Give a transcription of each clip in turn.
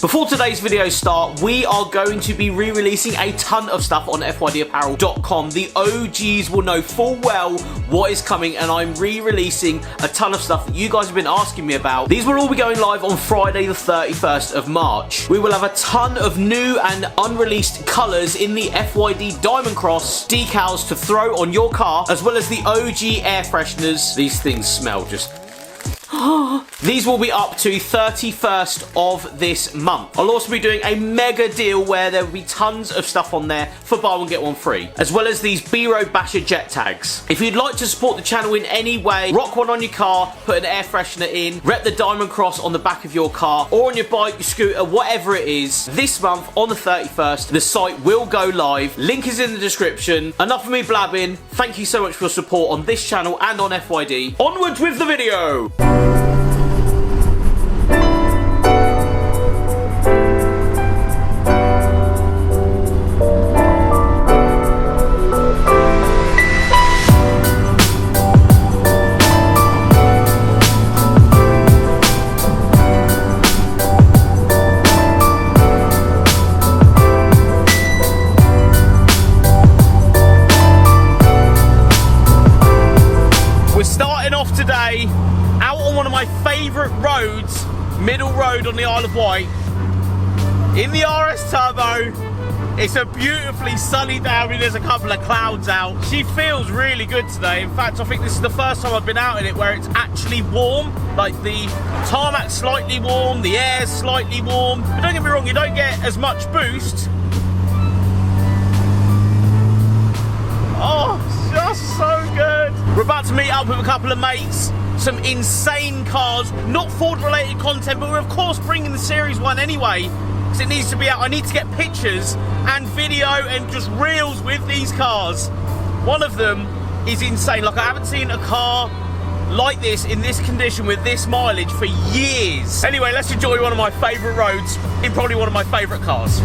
Before today's video start, we are going to be re-releasing a ton of stuff on FYDapparel.com. The OGs will know full well what is coming, and I'm re-releasing a ton of stuff that you guys have been asking me about. These will all be going live on Friday the 31st of March. We will have a ton of new and unreleased colours in the FYD Diamond Cross decals to throw on your car, as well as the OG air fresheners. These things smell just... These will be up to 31st of this month. I'll also be doing a mega deal where there will be tons of stuff on there for buy one get one free, as well as these B-Road Basher jet tags. If you'd like to support the channel in any way, rock one on your car, put an air freshener in, rep the Diamond Cross on the back of your car, or on your bike, your scooter, whatever it is, this month on the 31st, the site will go live. Link is in the description. Enough of me blabbing. Thank you so much for your support on this channel and on FYD. Onwards with the video! Today, out on one of my favourite roads, Middle Road on the Isle of Wight, in the RS Turbo. It's a beautifully sunny day. I mean, there's a couple of clouds out. She feels really good today. In fact, I think this is the first time I've been out in it where it's actually warm. Like, the tarmac's slightly warm, the air's slightly warm. But don't get me wrong, you don't get as much boost. Oh, just so good. We're about to meet up with a couple of mates, some insane cars, not Ford related content, but we're of course bringing the Series 1 anyway, because it needs to be out. I need to get pictures and video and just reels with these cars. One of them is insane. Like, I haven't seen a car like this in this condition with this mileage for years. Anyway, let's enjoy one of my favourite roads in probably one of my favourite cars.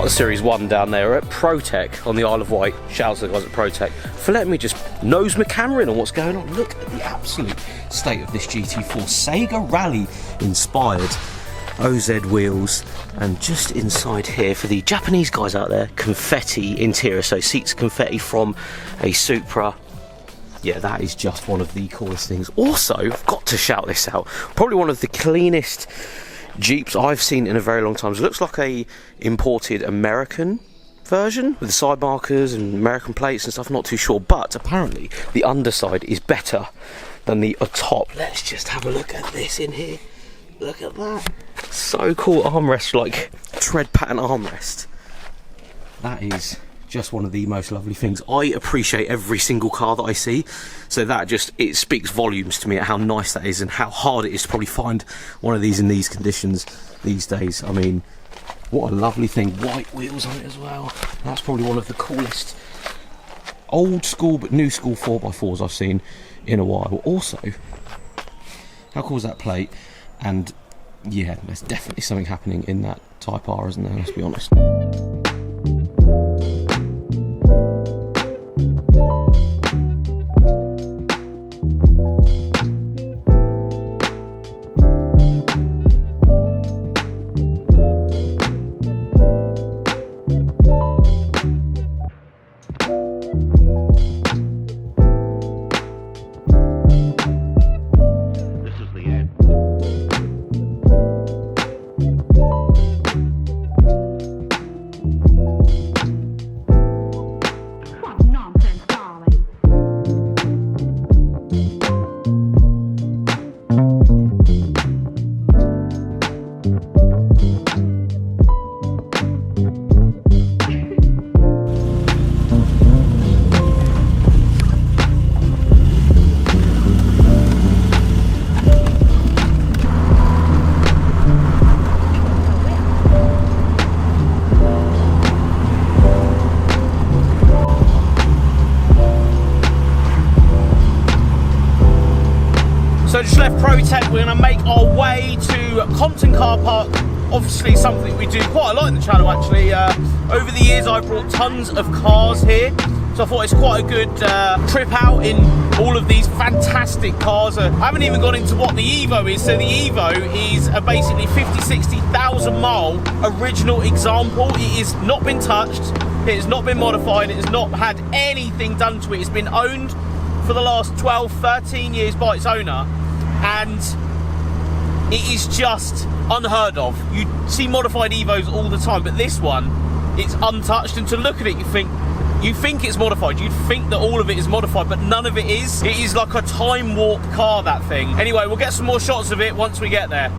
Series 1 down there at ProTech on the Isle of Wight. Shout out to the guys at ProTech for letting me just nose my camera in on what's going on. Look at the absolute state of this GT4. Sega Rally inspired OZ wheels, and just inside here for the Japanese guys out there, confetti interior, so seats confetti from a Supra. Yeah, that is just one of the coolest things. Also, I've got to shout this out, probably one of the cleanest Jeeps I've seen in a very long time. It looks like a imported American version with the side markers and American plates and stuff, not too sure, but apparently the underside is better than the top. Let's just have a look at this in here. Look at that. So cool. Armrest, like tread pattern armrest. That is just one of the most lovely things. I appreciate every single car that I see, so that just, it speaks volumes to me at how nice that is and how hard it is to probably find one of these in these conditions these days. I mean, what a lovely thing. White wheels on it as well. That's probably one of the coolest old school but new school 4x4s I've seen in a while. Also, how cool is that plate? And yeah, there's definitely something happening in that Type R, isn't there? Let's be honest. So just left ProTech, we're gonna make our way to Compton Car Park. Obviously something we do quite a lot in the channel actually. Over the years I've brought tons of cars here, so I thought it's quite a good trip out in all of these fantastic cars. I haven't even gone into what the Evo is. So the Evo is a basically 50,000-60,000 mile original example. It has not been touched, it has not been modified, it has not had anything done to it. It's been owned for the last 12-13 years by its owner, and it is just unheard of. You see modified Evos all the time, but this one, it's untouched, and to look at it you think it's modified. You'd think that all of it is modified, but none of it is. It is like a time warp car, that thing. Anyway, we'll get some more shots of it once we get there.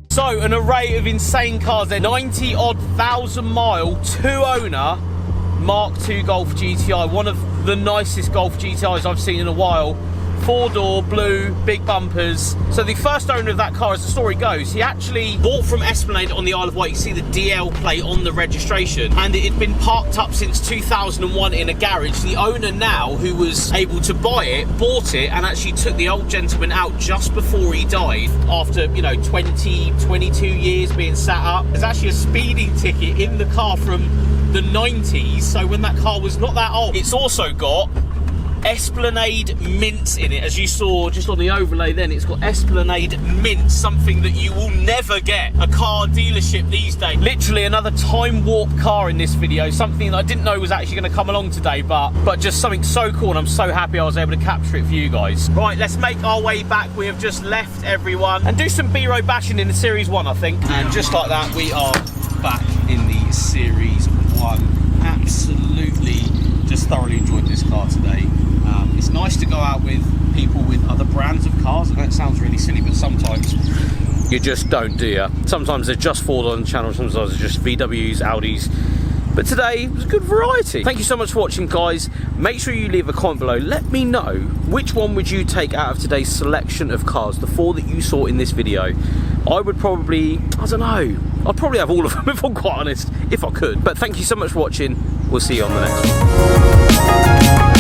So an array of insane cars. They're 90-odd thousand mile, two-owner Mark II Golf GTI. One of the nicest Golf GTIs I've seen in a while. Four-door, blue, big bumpers. So the first owner of that car, as the story goes, he actually bought from Esplanade on the Isle of Wight. You see the DL plate on the registration, and it had been parked up since 2001 in a garage. The owner now, who was able to buy it, bought it and actually took the old gentleman out just before he died, after, you know, 22 years being sat up. There's actually a speeding ticket in the car from the 90s, so when that car was not that old. It's also got Esplanade mints in it, as you saw just on the overlay then. It's got Esplanade mints, something that you will never get a car dealership these days. Literally another time warp car in this video, something that I didn't know was actually going to come along today, but just something so cool, and I'm so happy I was able to capture it for you guys. Right, let's make our way back. We have just left everyone and do some B-road bashing in the Series 1, I think. And just like that, we are back in the Series 1. Absolutely just thoroughly enjoyed this car today. It's nice to go out with people with other brands of cars. I know it sounds really silly, but sometimes you just don't, do you? Sometimes they're just Ford on the channel, sometimes they're just VWs, Audis. But today it was a good variety. Thank you so much for watching, guys. Make sure you leave a comment below. Let me know which one would you take out of today's selection of cars, the four that you saw in this video. I would probably, I don't know, I'd probably have all of them if I'm quite honest, if I could. But thank you so much for watching. We'll see you on the next one.